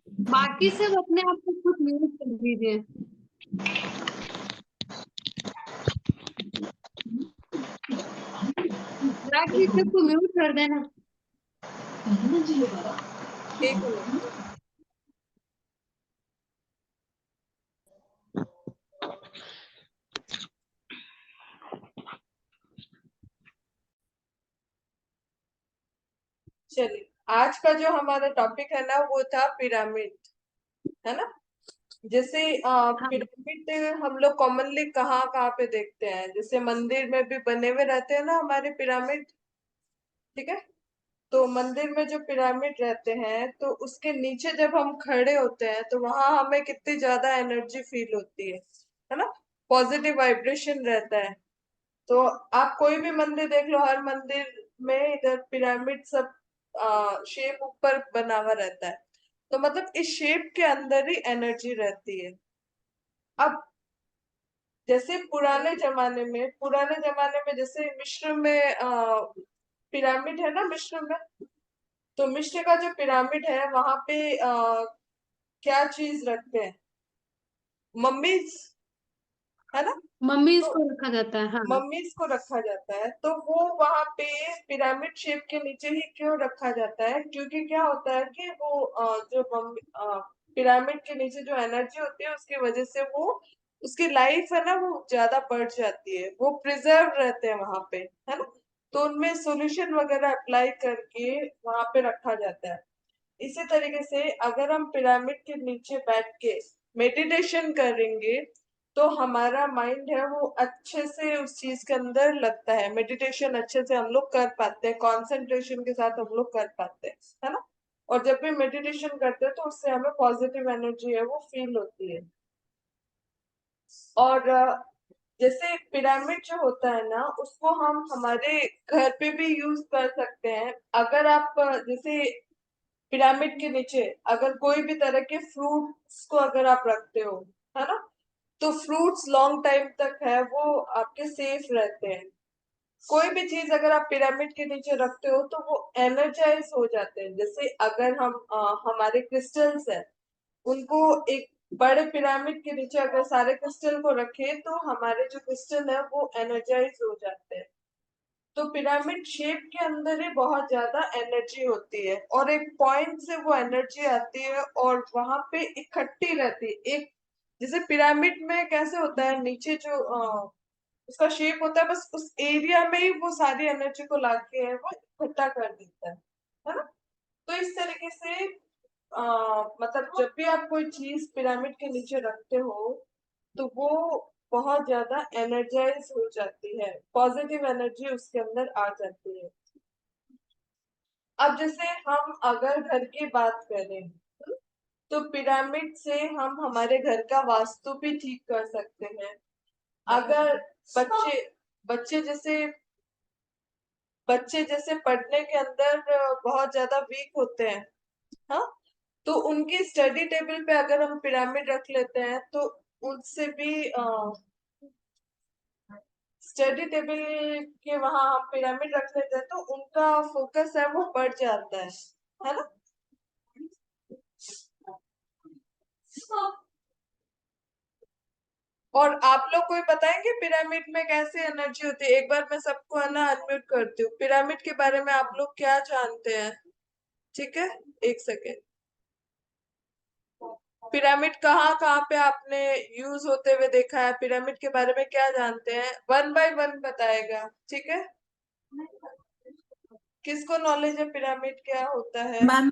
बाकी सब अपने आप को खुद म्यूट कर दीजिए। राज जी सबको म्यूट कर देना। एक मिनट। चलिए, आज का जो हमारा टॉपिक है ना वो था पिरामिड, है ना। जैसे हाँ पिरामिड हम लोग कॉमनली कहाँ कहाँ पे देखते हैं, जैसे मंदिर में भी बने हुए रहते हैं ना हमारे पिरामिड, ठीक है। तो मंदिर में जो पिरामिड रहते हैं तो उसके नीचे जब हम खड़े होते हैं तो वहां हमें कितनी ज्यादा एनर्जी फील होती है ना। पॉजिटिव वाइब्रेशन रहता है। तो आप कोई भी मंदिर देख लो, हर मंदिर में इधर पिरामिड सब शेप ऊपर बना हुआ रहता है। तो मतलब इस शेप के अंदर ही एनर्जी रहती है। अब जैसे पुराने जमाने में जैसे मिस्र में पिरामिड है ना, मिस्र में। तो मिस्र का जो पिरामिड है वहां पे क्या चीज रखते हैं, मम्मीज, है ना। मम्मी तो इसको रखा जाता है हाँ। मम्मीज को रखा जाता है, तो वो वहां पे पिरामिड शेप के नीचे ही क्यों रखा जाता है, क्योंकि क्या होता है कि वो जो मम्मी पिरामिड के नीचे जो एनर्जी होती है उसकी वजह से वो उसकी लाइफ है ना वो ज्यादा बढ़ जाती है, वो प्रिजर्व रहते हैं वहां पे, है ना। तो उनमें सॉल्यूशन वगैरह अप्लाई करके वहां पे रखा जाता है। इसी तरीके से अगर हम पिरामिड के नीचे बैठ के मेडिटेशन करेंगे तो हमारा माइंड है वो अच्छे से उस चीज के अंदर लगता है, मेडिटेशन अच्छे से हम लोग कर पाते हैं, कंसंट्रेशन के साथ हम लोग कर पाते हैं, है ना। और जब भी मेडिटेशन करते हैं तो उससे हमें पॉजिटिव एनर्जी है वो फील होती है। और जैसे पिरामिड जो होता है ना उसको हम हमारे घर पे भी यूज कर सकते हैं। अगर आप जैसे पिरामिड के नीचे अगर कोई भी तरह के फ्रूट्स को अगर आप रखते हो, है ना, तो फ्रूट्स लॉन्ग टाइम तक है वो आपके सेफ रहते हैं। कोई भी चीज अगर आप पिरामिड के नीचे रखते हो तो वो एनर्जाइज हो जाते हैं। जैसे अगर हम हमारे क्रिस्टल्स है उनको एक बड़े पिरामिड के नीचे अगर सारे क्रिस्टल को रखें तो हमारे जो क्रिस्टल है वो एनर्जाइज हो जाते हैं। तो पिरामिड शेप के अंदर ही बहुत ज्यादा एनर्जी होती है और एक पॉइंट से वो एनर्जी आती है और वहां पे इकट्ठी रहती है एक। जैसे पिरामिड में कैसे होता है, नीचे जो उसका शेप होता है बस उस एरिया में ही वो सारी एनर्जी को लाके है वो इकट्ठा कर देता है ना। तो इस तरीके से मतलब जब भी आप कोई चीज पिरामिड के नीचे रखते हो तो वो बहुत ज्यादा एनर्जाइज हो जाती है, पॉजिटिव एनर्जी उसके अंदर आ जाती है। अब जैसे हम अगर घर की बात करें तो पिरामिड से हम हमारे घर का वास्तु भी ठीक कर सकते हैं। अगर बच्चे बच्चे जैसे बच्चे जैसे पढ़ने के अंदर बहुत ज्यादा वीक होते हैं, हाँ, तो उनकी स्टडी टेबल पे अगर हम पिरामिड रख लेते हैं तो उनसे भी स्टडी टेबल के वहां हम पिरामिड रख लेते हैं तो उनका फोकस है वो बढ़ जाता है ना। और आप लोग कोई बताएंगे पिरामिड में कैसे एनर्जी होती है? एक बार मैं सबको है ना अनम्यूट करती हूँ, पिरामिड के बारे में आप लोग क्या जानते हैं? ठीक है, एक सेकेंड। पिरामिड कहाँ कहाँ पे आपने यूज होते हुए देखा है, पिरामिड के बारे में क्या जानते हैं, वन बाय वन बताएगा, ठीक है। किसको नॉलेज है पिरामिड क्या होता है? मैम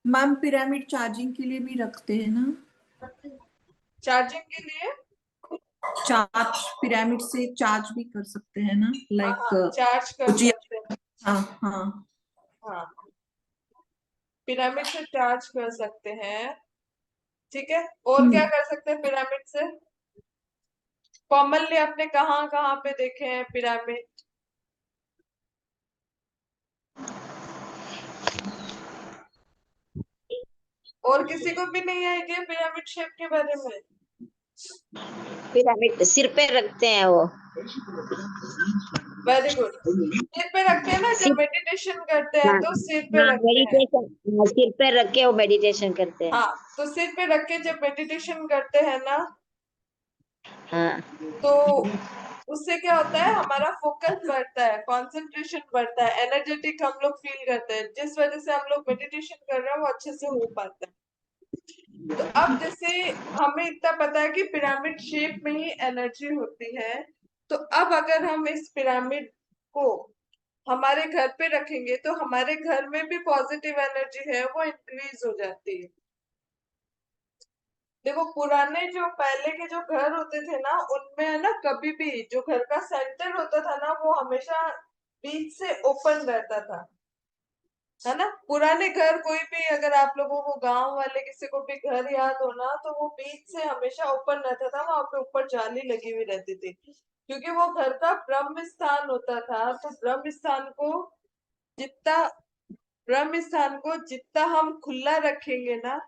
मैम पिरामिड चार्जिंग के लिए भी रखते हैं ना। चार्जिंग के लिए? चार्ज पिरामिड से चार्ज भी कर सकते हैं ना, हाँ लाइक हाँ, चार्ज कर कुछ। सकते हैं। हाँ हाँ। हाँ, पिरामिड से चार्ज कर सकते हैं, ठीक है। और क्या कर सकते हैं पिरामिड से? कॉमनली आपने कहाँ कहाँ पे देखे हैं पिरामिड? और किसी को भी नहीं आइडिया पिरामिड शेप के बारे में? पिरामिड सिर पे रखते हैं वो। Very good. सिर पे रखते हैं ना, जब सिर मेडिटेशन करते हैं हाँ तो सिर पे हाँ रखते हैं। मेडिटेशन सिर पे रख के वो मेडिटेशन करते हैं। हाँ, तो सिर पे रख के जब मेडिटेशन करते हैं ना, हाँ तो उससे क्या होता है, हमारा फोकस बढ़ता है, कंसंट्रेशन बढ़ता है, एनर्जेटिक हम लोग फील करते हैं, जिस वजह से हम लोग मेडिटेशन कर रहे हैं वो अच्छे से हो पाता है। तो अब जैसे हमें इतना पता है कि पिरामिड शेप में ही एनर्जी होती है, तो अब अगर हम इस पिरामिड को हमारे घर पे रखेंगे तो हमारे घर में भी पॉजिटिव एनर्जी है वो इंक्रीज हो जाती है। देखो, पुराने जो पहले के जो घर होते थे ना, उनमें है ना, कभी भी जो घर का सेंटर होता था ना, वो हमेशा बीच से ओपन रहता था, है ना। पुराने घर कोई भी, अगर आप लोगों को गांव वाले किसी को भी घर याद हो ना, तो वो बीच से हमेशा ओपन रहता था, वहां पे ऊपर जाली लगी हुई रहती थी, क्योंकि वो घर का ब्रह्म स्थान होता था। तो जितना ब्रह्म स्थान को जितना हम खुला रखेंगे ना,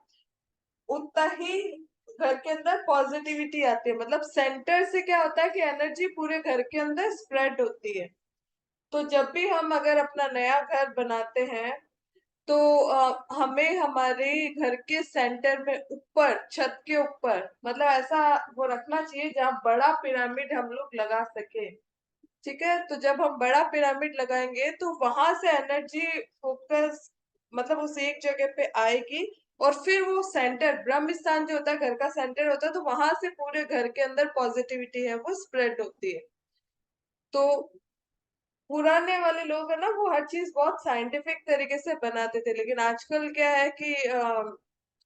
उतना ही घर के अंदर पॉजिटिविटी आती है। मतलब सेंटर से क्या होता है कि एनर्जी पूरे घर के अंदर स्प्रेड होती है। तो जब भी हम अगर अपना नया घर बनाते हैं, तो हमें हमारे घर के सेंटर में ऊपर, छत के ऊपर, मतलब ऐसा वो रखना चाहिए जहाँ बड़ा पिरामिड हम लोग लगा सके। ठीक है, तो जब हम बड़ा पिरामिड लगाएंगे तो वहां से एनर्जी फोकस, मतलब उस एक जगह पे आएगी, और फिर वो सेंटर, ब्रह्म स्थान जो होता है, घर का सेंटर होता है, तो वहां से पूरे घर के अंदर पॉजिटिविटी है वो स्प्रेड होती है। तो पुराने वाले लोग है ना, वो हर चीज बहुत साइंटिफिक तरीके से बनाते थे, लेकिन आजकल क्या है कि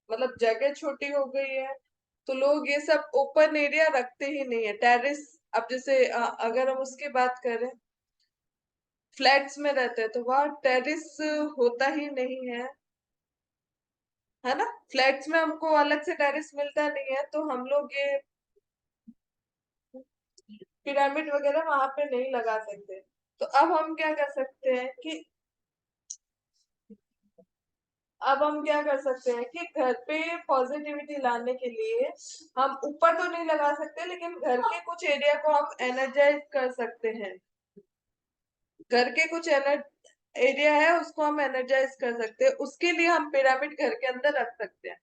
मतलब जगह छोटी हो गई है, तो लोग ये सब ओपन एरिया रखते ही नहीं है, टेरेस। अब जैसे अगर हम उसकी बात करें, फ्लैट्स में रहते हैं तो वहां टेरेस होता ही नहीं है ना। फ्लैट्स में हमको अलग से टेरेस मिलता नहीं है, तो हम लोग ये पिरामिड वगैरह वहां पे नहीं लगा सकते। तो अब हम क्या कर सकते हैं कि घर पे पॉजिटिविटी लाने के लिए हम ऊपर तो नहीं लगा सकते, लेकिन घर के कुछ एरिया को हम एनर्जाइज कर सकते हैं। घर के कुछ एरिया है उसको हम एनर्जाइज कर सकते हैं, उसके लिए हम पिरामिड घर के अंदर रख सकते हैं।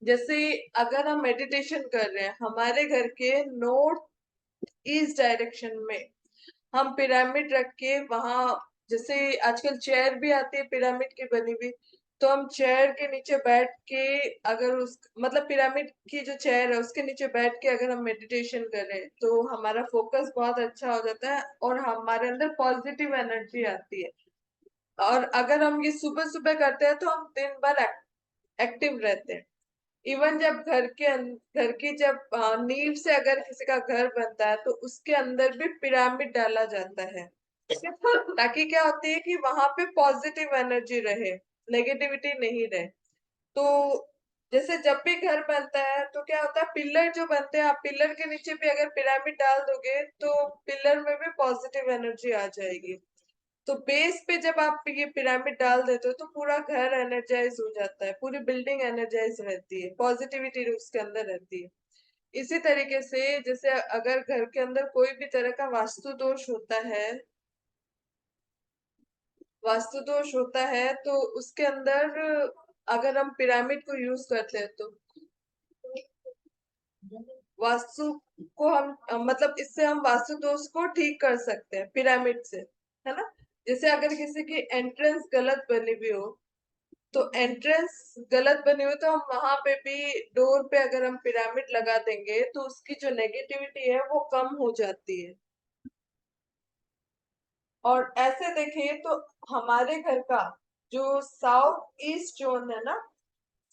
जैसे अगर हम मेडिटेशन कर रहे हैं, हमारे घर के नॉर्थ ईस्ट डायरेक्शन में हम पिरामिड रख के वहां, जैसे आजकल चेयर भी आती है पिरामिड की बनी हुई, तो हम चेयर के नीचे बैठ के, अगर उस मतलब पिरामिड की जो चेयर है उसके नीचे बैठ के अगर हम मेडिटेशन करें, तो हमारा फोकस बहुत अच्छा हो जाता है और हमारे अंदर पॉजिटिव एनर्जी आती है। और अगर हम ये सुबह सुबह करते हैं तो हम दिन भर एक्टिव रहते हैं। इवन जब घर की जब नींव से अगर किसी का घर बनता है, तो उसके अंदर भी पिरामिड डाला जाता है, ताकि क्या होती है कि वहां पे पॉजिटिव एनर्जी रहे, नेगेटिविटी नहीं रहे। तो जैसे जब भी घर बनता है तो क्या होता है, पिलर जो बनते हैं, आप पिलर के नीचे भी अगर पिरामिड डाल दोगे तो पिलर में भी पॉजिटिव एनर्जी आ जाएगी। तो बेस पे जब आप ये पिरामिड डाल देते हो तो पूरा घर एनर्जाइज हो जाता है, पूरी बिल्डिंग एनर्जाइज रहती है, पॉजिटिविटी उसके अंदर रहती है। इसी तरीके से जैसे अगर घर के अंदर कोई भी तरह का वास्तु दोष होता है तो उसके अंदर अगर हम पिरामिड को यूज करते हैं तो वास्तु को हम मतलब इससे हम वास्तु दोष को ठीक कर सकते हैं पिरामिड से, है ना। जैसे अगर किसी की एंट्रेंस गलत बनी हुई हो, तो एंट्रेंस गलत बनी हुई, तो हम वहां पे भी डोर पे अगर हम पिरामिड लगा देंगे तो उसकी जो नेगेटिविटी है वो कम हो जाती है। और ऐसे देखें तो हमारे घर का जो साउथ ईस्ट जोन है ना,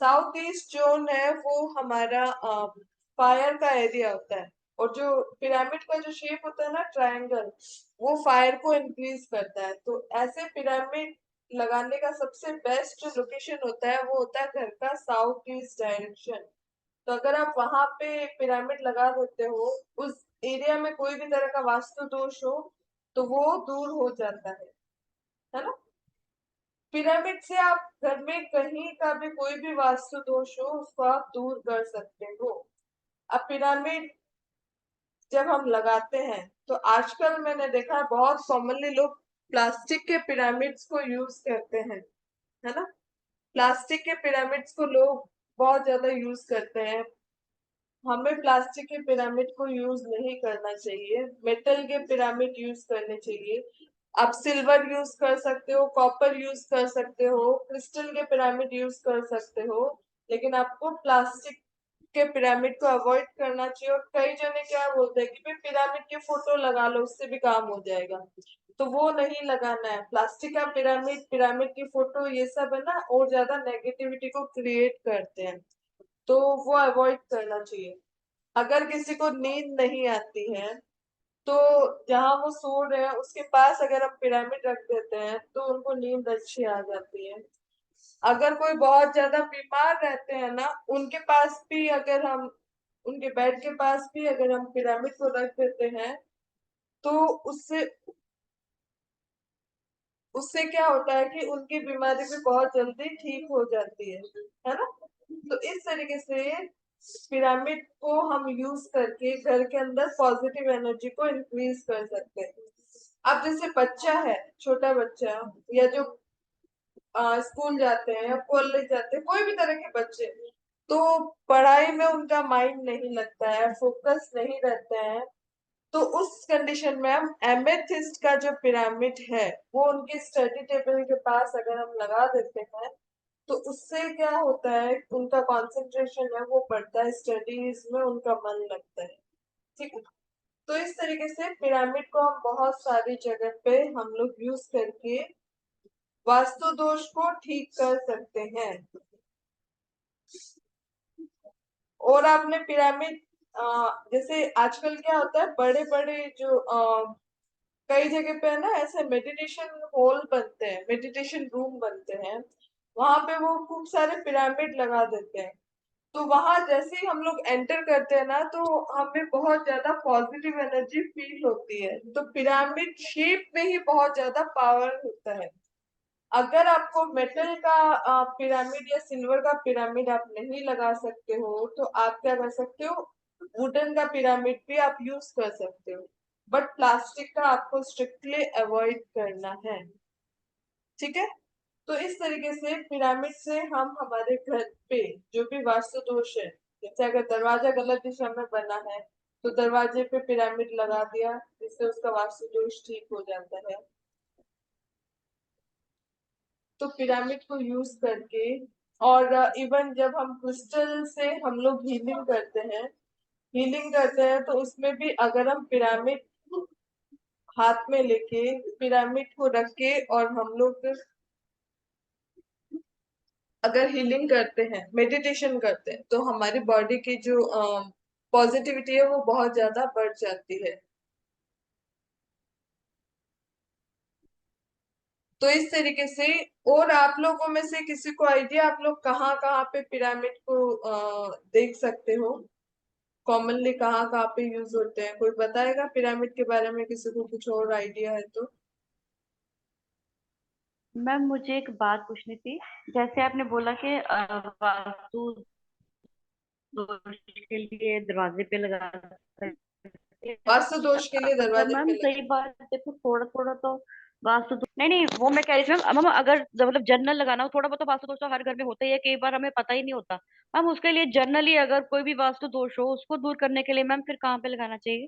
साउथ ईस्ट जोन है वो हमारा फायर का एरिया होता है। और जो पिरामिड का जो शेप होता है ना, ट्रायंगल, वो फायर को इंक्रीज करता है। तो ऐसे पिरामिड लगाने का सबसे बेस्ट जो लोकेशन होता है वो होता है घर का साउथ ईस्ट डायरेक्शन। तो अगर आप वहां पे पिरामिड लगा देते हो, उस एरिया में कोई भी तरह का वास्तु दोष हो तो वो दूर हो जाता है ना। पिरामिड से आप घर में कहीं का भी कोई भी वास्तु दोष हो उसको आप दूर कर सकते हो। अब पिरामिड जब हम लगाते हैं तो आजकल मैंने देखा है बहुत कॉमनली लोग प्लास्टिक के पिरामिड्स को यूज करते हैं, है ना। प्लास्टिक के पिरामिड्स को लोग बहुत ज्यादा यूज करते हैं। हमें प्लास्टिक के पिरामिड को यूज नहीं करना चाहिए, मेटल के पिरामिड यूज करने चाहिए। आप सिल्वर यूज कर सकते हो, कॉपर यूज कर सकते हो, क्रिस्टल के पिरामिड यूज कर सकते हो, लेकिन आपको प्लास्टिक के पिरामिड को अवॉइड करना चाहिए। और कई जने क्या बोलते हैं कि भाई पिरामिड के फोटो लगा लो, उससे भी काम हो जाएगा, तो वो नहीं लगाना है। प्लास्टिक का पिरामिड, पिरामिड की फोटो, ये सब है ना और ज्यादा नेगेटिविटी को क्रिएट करते हैं, तो वो अवॉइड करना चाहिए। अगर किसी को नींद नहीं आती है तो जहां वो सो रहे हैं उसके पास अगर हम पिरामिड रख देते हैं तो उनको नींद अच्छी आ जाती है। अगर कोई बहुत ज्यादा बीमार रहते हैं ना, उनके पास भी अगर हम, उनके बेड के पास भी अगर हम पिरामिड को रख देते हैं तो उससे उससे क्या होता है कि उनकी बीमारी भी बहुत जल्दी ठीक हो जाती है ना। तो इस तरीके से पिरामिड को हम यूज करके घर के अंदर पॉजिटिव एनर्जी को इंक्रीज कर सकते हैं। अब जैसे बच्चा है, छोटा बच्चा, या जो स्कूल जाते हैं या कॉलेज जाते हैं, कोई भी तरह के बच्चे, तो पढ़ाई में उनका माइंड नहीं लगता है, फोकस नहीं रहता है, तो उस कंडीशन में हम एमेथिस्ट का जो पिरामिड है वो उनके स्टडी टेबल के पास अगर हम लगा देते हैं तो उससे क्या होता है, उनका कंसंट्रेशन है वो बढ़ता है, स्टडीज में उनका मन लगता है। ठीक है। तो इस तरीके से पिरामिड को हम बहुत सारी जगह पे हम लोग यूज करके वास्तु दोष को ठीक कर सकते हैं। और आपने पिरामिड जैसे आजकल क्या होता है, बड़े बड़े जो कई जगह पे है ना ऐसे मेडिटेशन हॉल बनते हैं, मेडिटेशन रूम बनते हैं, वहां पे वो खूब सारे पिरामिड लगा देते हैं। तो वहां जैसे ही हम लोग एंटर करते हैं ना तो हमें बहुत ज्यादा पॉजिटिव एनर्जी फील होती है। तो पिरामिड शेप में ही बहुत ज्यादा पावर होता है। अगर आपको मेटल का पिरामिड या सिल्वर का पिरामिड आप नहीं लगा सकते हो तो आप क्या कर सकते हो, वुडन का पिरामिड भी आप यूज कर सकते हो, बट प्लास्टिक का आपको स्ट्रिक्टली अवॉइड करना है। ठीक है। तो इस तरीके से पिरामिड से हम हमारे घर पे जो भी वास्तु दोष है, जैसे अगर दरवाजा गलत दिशा में बना है तो दरवाजे पे पिरामिड लगा दिया, जिससे उसका वास्तु दोष ठीक हो जाता है। तो पिरामिड को यूज करके, और इवन जब हम क्रिस्टल से हम लोग हीलिंग करते हैं तो उसमें भी अगर हम पिरामिड हाथ में लेके पिरामिड को रख के और हम लोग अगर हीलिंग करते हैं, मेडिटेशन करते हैं, तो हमारी बॉडी की जो पॉजिटिविटी है वो बहुत ज्यादा बढ़ जाती है। तो इस तरीके से, और आप लोगों में से किसी को आइडिया आप लोग कहाँ कहाँ पे पिरामिड को देख सकते हो, कॉमनली कहाँ कहाँ पे यूज होते हैं, कोई बताएगा पिरामिड के बारे में, किसी को कुछ और आइडिया है तो। मैम मुझे एक बात पूछनी थी। जैसे आपने बोला कि वास्तु दोष के लिए दरवाजे पे लगा सकते हैं। वास्तु दोष के लिए अगर दरवाजे पे मैम लगे। सही बात देखो, थोड़ा थोड़ा तो नहीं नहीं, वो मैं कह रही थी मैम, मैम अगर मतलब जर्नल लगाना हो, थोड़ा बहुत तो वास्तु दोष तो हर घर में होता ही है, कई बार हमें पता ही नहीं होता। मैम उसके लिए जनरली अगर कोई भी वास्तु दोष हो उसको दूर करने के लिए मैम फिर कहाँ पे लगाना चाहिए?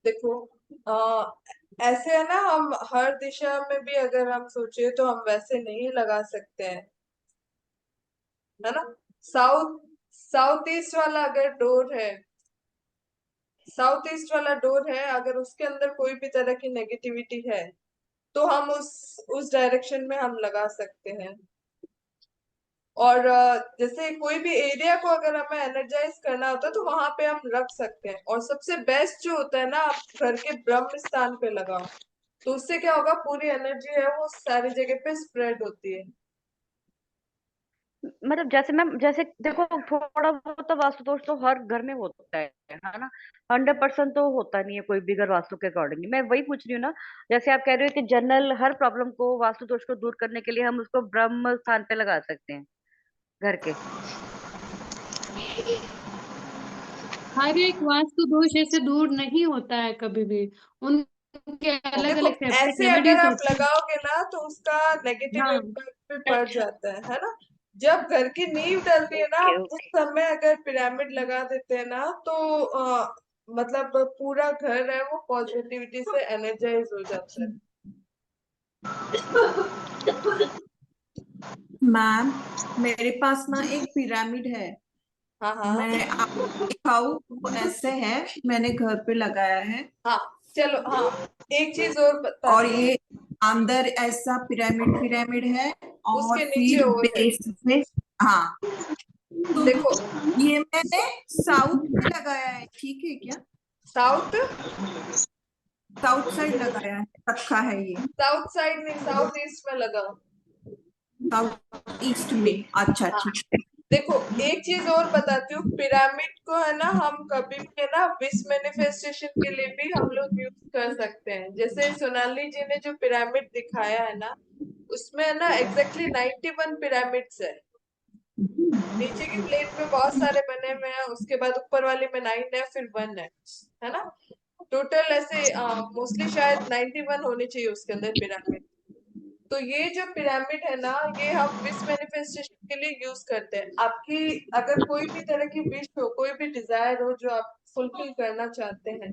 देखो, ऐसे है ना, हम हर दिशा में भी अगर हम सोचे तो हम वैसे नहीं लगा सकते हैं, है ना। साउथ साउथ ईस्ट वाला अगर डोर है, साउथ ईस्ट वाला डोर है, अगर उसके अंदर कोई भी तरह की नेगेटिविटी है तो हम उस डायरेक्शन में हम लगा सकते हैं। और जैसे कोई भी एरिया को अगर हमें एनर्जाइज करना होता है तो वहां पे हम रख सकते हैं। और सबसे बेस्ट जो होता है ना, आप घर के ब्रह्म स्थान पे लगाओ, तो उससे क्या होगा, पूरी एनर्जी है वो सारी जगह पे स्प्रेड होती है। मतलब जैसे मैम, जैसे देखो थोड़ा बहुत तो वास्तु दोष तो हर घर में होता है ना। 100% तो होता नहीं है कोई भी घर वास्तु के अकॉर्डिंगली। मैं वही पूछ रही हूँ ना, जैसे आप कह रहे हो कि जनरल हर प्रॉब्लम को, वास्तु दोष को दूर करने के लिए हम उसको ब्रह्म स्थान पे लगा सकते हैं घर के। हर एक वास्तु दोष ऐसे दूर नहीं होता है कभी भी। उनके अलग देखो अलग सेपरेट ऐसे अगर रेमेडीज आप होती हैं। लगाओगे ना तो उसका नेगेटिव हाँ। इम्पैक्ट भी पड़ जाता है ना। जब घर की नींव डलती है ना, ओके आप उस ओके। समय अगर पिरामिड लगा देते हैं ना तो मतलब पूरा घर है वो पॉजिटिविटी से एनर्जाइज हो जाता है। मैम, मेरे पास ना एक पिरामिड है। हाँ हाँ मैं आपको दिखाऊं? वो ऐसे है, मैंने घर पे लगाया है। हाँ। चलो हाँ, एक चीज और और बताती हूँ। ये अंदर ऐसा पिरामिड पिरामिड है, और उसके नीचे फिर और है। बेस में। हाँ, तो देखो ये मैंने साउथ में लगाया है, ठीक है क्या? साउथ, साउथ साइड लगाया है, रखा है ये। साउथ साइड नहीं, साउथ ईस्ट में लगाओ। साउथ ईस्ट में, अच्छा हाँ ठीक। देखो, एक चीज और बताती हूँ। पिरामिड को है ना हम कभी भी है ना विश मैनिफेस्टेशन के लिए भी हम लोग यूज कर सकते हैं। जैसे सोनाली जी ने जो पिरामिड दिखाया है ना, उसमें है ना एग्जैक्टली 91 पिरामिड्स है। नीचे की प्लेट में बहुत सारे बने हुए हैं, उसके बाद ऊपर वाले में 9 है, फिर 1 है ना। टोटल ऐसे मोस्टली शायद 91 होने चाहिए उसके अंदर पिरामिड। तो ये जो पिरामिड है ना, ये हम विश मैनिफेस्टेशन के लिए यूज करते हैं। आपकी अगर कोई भी तरह की विश हो, कोई भी डिजायर हो जो आप फुलफिल करना चाहते हैं,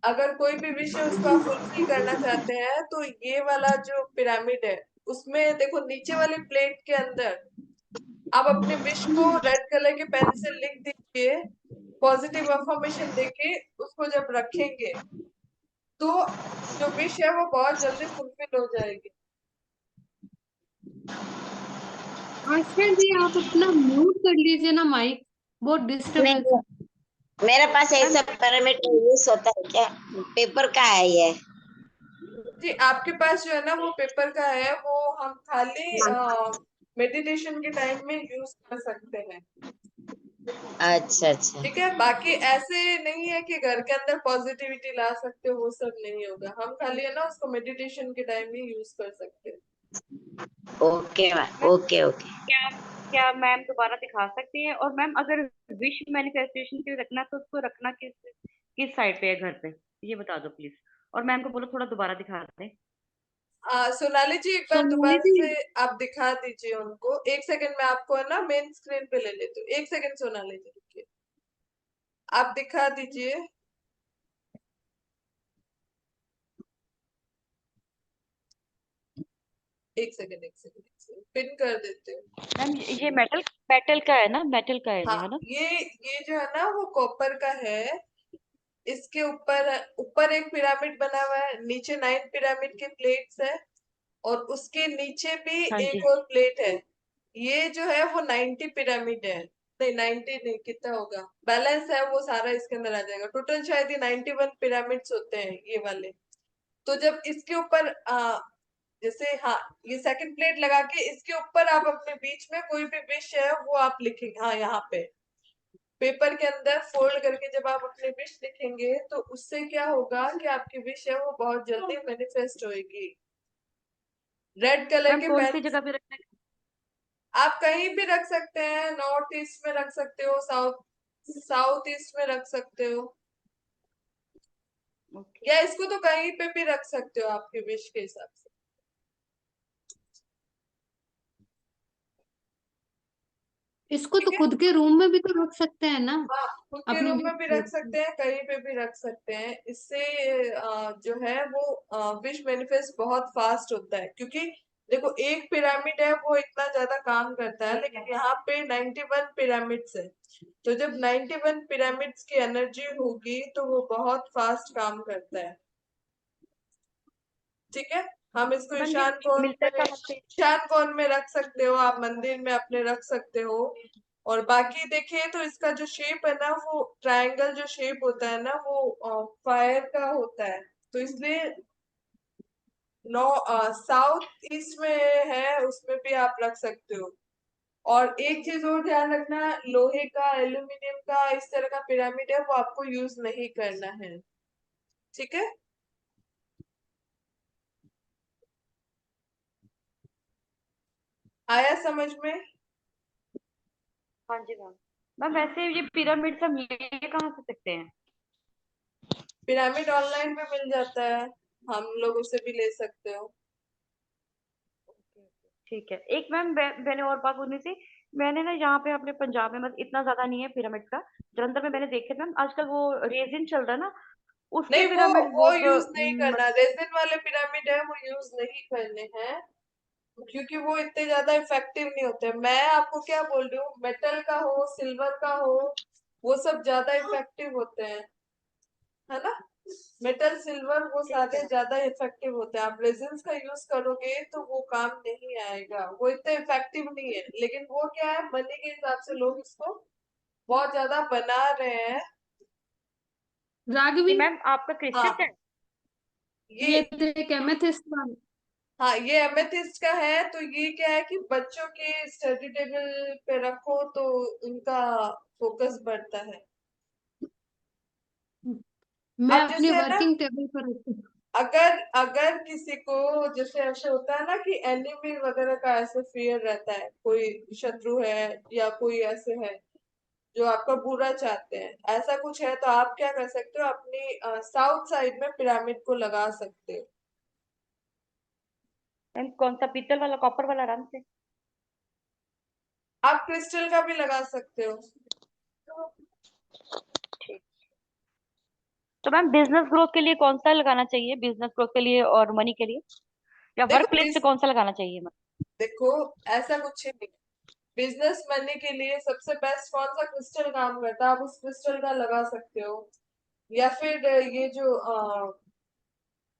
अगर कोई भी विश है उसको आप फुलफिल करना चाहते हैं, तो ये वाला जो पिरामिड है उसमें देखो नीचे वाली प्लेट के अंदर आप अपने विश को रेड कलर के पेन से लिख दीजिए। पॉजिटिव अफर्मेशन देके उसको जब रखेंगे तो जो विश है वो बहुत जल्दी फुलफिल हो जाएगी। आस्था जी, आप अपना म्यूट कर लीजिए ना माइक, बहुत डिस्टरबेंस नहीं, है। मेरे पास मैम ऐसा पिरामिड यूज होता है क्या? पेपर का है ये। जी आपके पास जो है ना वो पेपर का है, वो हम खाली मेडिटेशन के टाइम में यूज कर सकते हैं। अच्छा अच्छा। ठीक है, बाकी ऐसे नहीं है कि घर के अंदर पॉजिटिविटी ला सकते हो, वो सब नहीं होगा। हम खाली है ना उसको मेडिटेशन के टाइम में यूज कर सकते हैं। Okay ma'am, ma'am okay okay. क्या क्या मैम दोबारा दिखा सकती हैं? और मैम अगर विश मैनिफेस्टेशन के लिए रखना है, तो उसको रखना किस किस साइड पे है घर पे, ये बता दो प्लीज। और मैम को बोलो थोड़ा दोबारा दिखा दें। सोनाली जी एक बार सोनाली दोबारा जी, से आप दिखा दीजिए उनको। एक सेकंड में आपको है ना मेन स्क्रीन पे ले लेती हूँ। एक सेकंड सोनाली जी रुकिए, आप दिखा दीजिए। एक सेकंड पिन कर देते हो। मैम ये मेटल मेटल का है ना, मेटल का है हाँ, ये, है ना? ये जो है ना वो कॉपर का है। इसके ऊपर ऊपर एक पिरामिड बना हुआ है, नीचे 9 पिरामिड के प्लेट्स है, और उसके नीचे भी हाँ एक जी। और प्लेट है। ये जो है वो 90 पिरामिड है। नहीं 90 नहीं, कितना होगा बैलेंस है वो सारा इसके अंदर आ जाएगा। टोटल शायद ये 91 पिरामिड्स होते हैं ये वाले। तो जब इसके ऊपर जैसे हाँ, ये सेकंड प्लेट लगा के इसके ऊपर आप अपने बीच में कोई भी विश है वो आप लिखेंगे। हाँ, यहाँ पे पेपर के अंदर फोल्ड करके जब आप अपनी विश लिखेंगे तो उससे क्या होगा कि आपकी विश है वो बहुत जल्दी मैनिफेस्ट होएगी। रेड कलर मैम के कौन पेन सी जगह पे रखना है? आप कहीं भी रख सकते हैं। नॉर्थ ईस्ट में रख सकते हो, साउथ साउथ ईस्ट में रख सकते हो, ओके। या इसको तो कहीं पे भी रख सकते हो आपकी विश के हिसाब से। इसको तो ठीक है, खुद के रूम में भी तो रख सकते हैं ना, हाँ खुद के अपनी रूम में भी रख भी। सकते हैं, कहीं पे भी रख सकते हैं। इससे जो है वो विश मैनिफेस्ट बहुत फास्ट होता है। क्योंकि देखो एक पिरामिड है वो इतना ज्यादा काम करता है, लेकिन यहाँ पे 91 पिरामिड्स है। तो जब 91 पिरामिड्स की एनर्जी होगी तो वो बहुत फास्ट काम करता है। ठीक है, हम इसको मैम ये ईशान कोण मिलता में, कहाँ से? ईशान कोण में रख सकते हो, आप मंदिर में अपने रख सकते हो। और बाकी देखिए तो इसका जो शेप है ना, वो ट्रायंगल जो शेप होता है ना वो फायर का होता है। तो इसलिए नौ साउथ ईस्ट में है, उसमें भी आप रख सकते हो। और एक चीज और ध्यान रखना, लोहे का, एल्यूमिनियम का, इस तरह का पिरामिड है वो आपको यूज नहीं करना है। ठीक है, आया समझ में? हाँ जी मैम। मैम वैसे ये पिरामिड हम ले कहाँ से सकते हैं? पिरामिड ऑनलाइन में मिल जाता है, हम लोग उसे भी ले सकते हो। ठीक है। एक मैम मैंने और बात बोलनी थी। मैंने ना यहाँ पे अपने पंजाब में मतलब इतना ज्यादा नहीं है पिरामिड का। जलंधर में मैंने देखे मैम आजकल वो रेजिन चल रहा है ना, नहीं, उसके वो पिरामिड वो बहुत यूज नहीं करना, रेजिन वाले पिरामिड है वो यूज नहीं करने हैं, क्योंकि वो इतने ज्यादा इफेक्टिव नहीं होते। मैं आपको क्या बोल रही हूँ, मेटल का हो, सिल्वर का हो, वो सब ज्यादा इफेक्टिव होते हैं, है ना। मेटल, सिल्वर वो ठीक है सारे मैम। ज्यादा इफेक्टिव होते हैं। आप रेजिन्स का यूज करोगे तो वो काम नहीं आएगा, वो इतने इफेक्टिव नहीं है। लेकिन वो क्या है, मनी के हिसाब से लोग इसको बहुत ज्यादा बना रहे हैं। ये राघवी, मैम आपका क्रिस्टल हाँ, है? ये ये देख एमेथिस्ट वाला। हाँ, ये एमेथिस्ट का है। तो ये क्या है कि बच्चों के स्टडी टेबल पे रखो तो उनका फोकस बढ़ता है। मैं अब अपने जैसे है ना, वर्किंग टेबल पर रखती हूँ। अगर अगर किसी को जैसे ऐसे होता है ना कि एनिमी वगैरह का ऐसे फियर रहता है, कोई शत्रु है या कोई ऐसे है जो आपका बुरा चाहते हैं, ऐसा कुछ है, तो आप क्या कर सकते हो, अपनी साउथ साइड में पिरामिड को लगा सकते हो। मैम कौन सा, पीतल वाला, कॉपर वाला, आराम से? आप क्रिस्टल का भी लगा सकते हो। ठीक। तो मैम बिजनेस ग्रोथ के लिए कौन सा लगाना चाहिए, बिजनेस ग्रोथ के लिए और मनी के लिए, या वर्क देखो प्लेस पे कौन सा लगाना चाहिए मैम? देखो, ऐसा कुछ ही नहीं। बिजनेस मनी के लिए सबसे बेस्ट कौन सा क्रिस्टल काम करता है, आप उस क्रिस्टल का लगा सकते हो। या फिर ये जो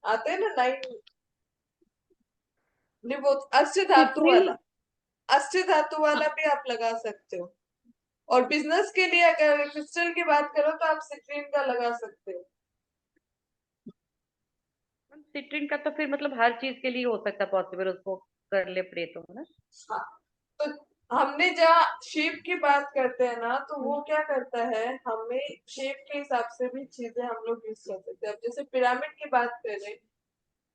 आते हैं ना नाइन, नहीं वो अष्ट धातु सिट्रिन। वाला, अष्ट धातु वाला भी आप लगा सकते हो। और बिजनेस के लिए अगर क्रिस्टल की बात करो तो आप सिट्रीन का लगा सकते हो। मैम सिट्रिन का तो फिर मतलब हर चीज के लिए हो सकता है पॉसिबल, उसको कर ले प्रे तो, है ना? हाँ, तो हमने जहाँ शेप की बात करते हैं ना, तो वो क्या करता है, हमें शेप के हिसाब से भी चीजें हम लोग यूज कर सकते हैं। अब जैसे पिरामिड की बात करें,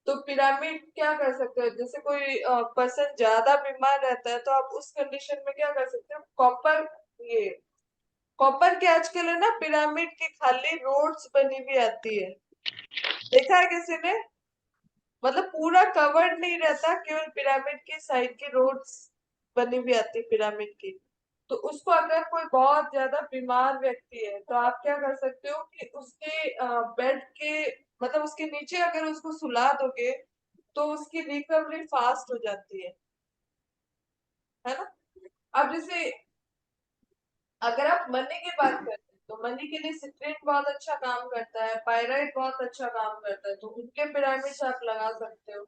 तो पिरामिड क्या कर सकते हो, जैसे कोई पर्सन ज्यादा बीमार रहता है तो आप उस कंडीशन में क्या कर सकते हो, कॉपर, ये कॉपर के आजकल है ना पिरामिड की खाली रोड्स बनी हुई आती है, देखा है किसी ने, मतलब पूरा कवर्ड नहीं रहता, केवल पिरामिड की साइड की रोड्स बनी हुई आती है पिरामिड की। तो उसको अगर कोई बहुत ज्यादा बीमार व्यक्ति है तो आप क्या कर सकते हो कि उसके बेड के, मतलब उसके नीचे अगर उसको सुला दोगे तो उसकी रिकवरी फास्ट हो जाती है ना। अब जैसे अगर आप मनी की बात करते हैं तो मनी के लिए सिट्रेट बहुत अच्छा काम करता है, पायराइट बहुत अच्छा काम करता है, तो उनके पिरामिड्स आप लगा सकते हो।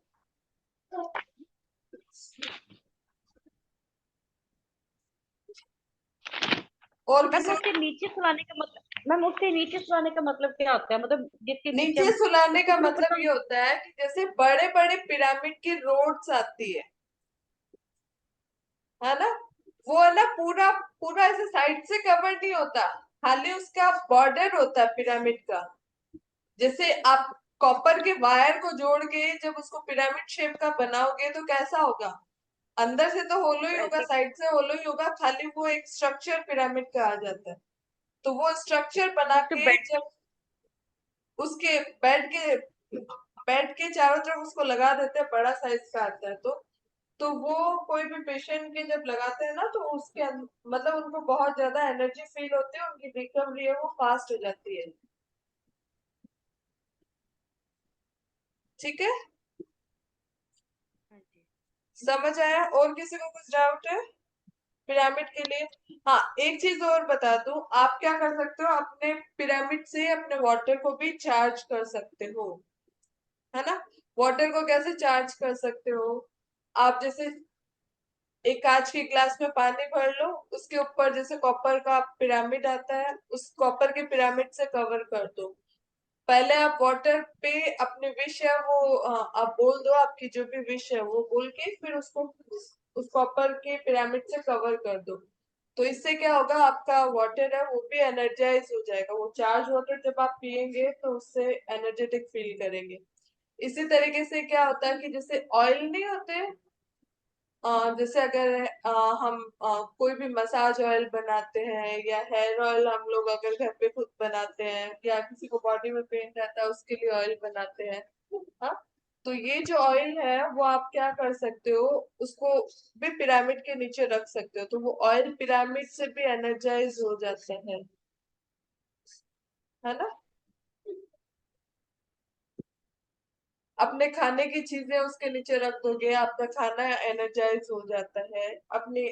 और मैम किसी उसके को नीचे सुलाने का मतलब, मैम उसके नीचे सुलाने का मतलब क्या होता है, मतलब जिसके नीचे नीचे हम सुलाने उसको का पूरा मतलब पता? ये होता है कि जैसे बड़े बड़े पिरामिड की रोड्स आती है ना, वो है ना पूरा पूरा ऐसे साइड से कवर नहीं होता, खाली उसका बॉर्डर होता है पिरामिड का। जैसे आप कॉपर के वायर को जोड़ के जब उसको पिरामिड शेप का बनाओगे तो कैसा होगा, अंदर से तो होलो ही तो होगा, ऐसे साइड से होलो ही होगा, खाली वो एक स्ट्रक्चर पिरामिड का आ जाता है। तो वो स्ट्रक्चर बना उसके के बेड। जब उसके बेड के चारों तरफ उसको लगा देते हैं, बड़ा साइज का आता है, तो वो कोई भी पेशेंट के जब लगाते हैं ना तो उसके मतलब उनको बहुत ज्यादा एनर्जी फील होती है, उनकी रिकवरी है वो फास्ट हो जाती है। ठीक है, हाँ जी। समझ आया? और किसी को कुछ डाउट है पिरामिड के लिए? हाँ, एक चीज और बता दूं, आप क्या कर सकते हो, अपने पिरामिड से अपने वाटर को भी चार्ज कर सकते हो, है ना। वाटर को कैसे चार्ज कर सकते हो, आप जैसे एक कांच के ग्लास में पानी भर लो, उसके ऊपर जैसे कॉपर का पिरामिड आता है, उस कॉपर के पिरामिड से कवर कर दो। पहले आप वाटर पे अपनी विश है वो आप बोल दो, आपकी जो भी विश है वो बोल के फिर उसको उस कॉपर के पिरामिड से कवर कर दो। तो इससे क्या होगा, आपका वाटर है वो भी एनर्जाइज हो जाएगा, वो चार्ज वाटर जब आप पियेंगे तो उससे एनर्जेटिक फील करेंगे। इसी तरीके से क्या होता है कि जैसे ऑयल नहीं होते, जैसे अगर हम कोई भी मसाज ऑयल बनाते हैं या हेयर ऑयल हम लोग अगर घर पे खुद बनाते हैं या किसी को बॉडी में पेन रहता है उसके लिए ऑयल बनाते हैं। हाँ, तो ये जो ऑयल है वो आप क्या कर सकते हो, उसको भी पिरामिड के नीचे रख सकते हो, तो वो ऑयल पिरामिड से भी एनर्जाइज हो जाते हैं, है ना। अपने खाने की चीजें उसके नीचे रख दोगे, आपका खाना एनर्जाइज हो जाता है। अपनी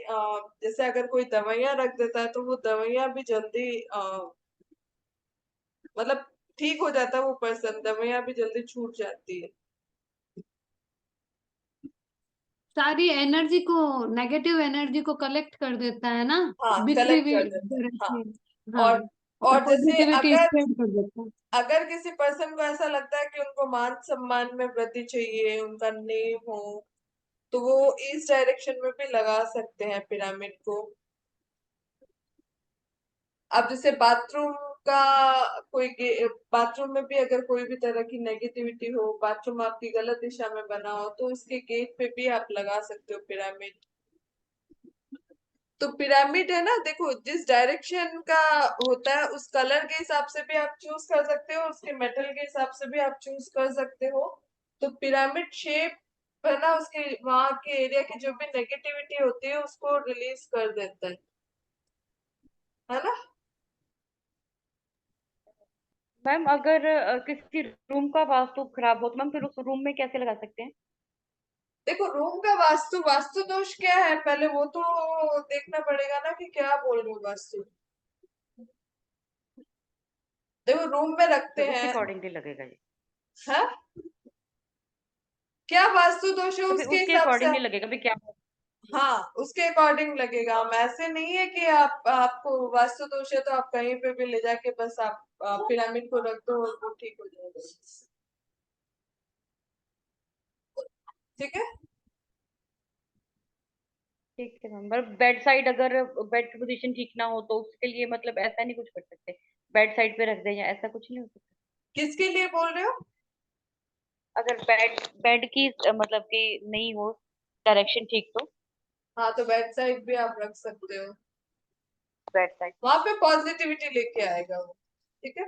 जैसे अगर कोई दवाइयां रख देता है तो वो दवाइयां भी जल्दी मतलब ठीक हो जाता है, वो पर्सन दवाइयां भी जल्दी छूट जाती है। सारी एनर्जी को, नेगेटिव एनर्जी को कलेक्ट कर देता है ना, हाँ, बिखरी कलेक्ट हुई कर देता है। तरह हाँ, से। हाँ, और और और जैसे पॉजिटिविटी अगर स्प्रेड कर देता है। अगर किसी पर्सन को ऐसा लगता है कि उनको मान सम्मान में वृद्धि चाहिए, उनका नेम हो, तो वो इस डायरेक्शन में भी लगा सकते हैं पिरामिड को। अब जैसे बाथरूम का बाथरूम में भी अगर कोई भी तरह की नेगेटिविटी हो, बाथरूम आपकी गलत दिशा में बना हो, तो उसके गेट पे भी आप लगा सकते हो पिरामिड। तो पिरामिड है ना, देखो जिस डायरेक्शन का होता है उस कलर के हिसाब से भी आप चूज कर सकते हो, उसके मेटल के हिसाब से भी आप चूज कर सकते हो। तो पिरामिड शेप है ना, उसके वहां के एरिया की जो भी नेगेटिविटी होती है उसको रिलीज कर देता है ना। मैम अगर किसी रूम का वास्तु खराब हो तो मैम फिर उस रूम में कैसे लगा सकते हैं? देखो रूम का वास्तु वास्तु दोष क्या है, पहले वो तो देखना पड़ेगा ना कि क्या बोल रहे हो वास्तु। देखो रूम में रखते फिर उसके हैं। अकॉर्डिंगली लगेगा ये। है, क्या वास्तु दोष है तो फिर उसके उसके हिसाब से। अकॉर्डिंगली लगेगा भी क्या। हाँ, उसके अकॉर्डिंग लगेगा। हम ऐसे नहीं है कि आपको वास्तु दोष है तो आप कहीं पे भी ले जाके बस आप पिरामिड को रख दो और वो ठीक हो जाएगा। ठीक है। ठीक है मैम, पर बेड साइड अगर बेड की पोजीशन ठीक ना हो तो उसके लिए मतलब ऐसा नहीं कुछ कर सकते, बेड साइड पे रख दें या ऐसा कुछ नहीं हो सकता? किसके लिए बोल रहे हो? अगर बेड बेड की मतलब कि नहीं हो डायरेक्शन ठीक तो हाँ, तो बैक साइड भी आप रख सकते हो, बेड साइड। वहां पे पॉजिटिविटी लेके आएगा वो। ठीक है।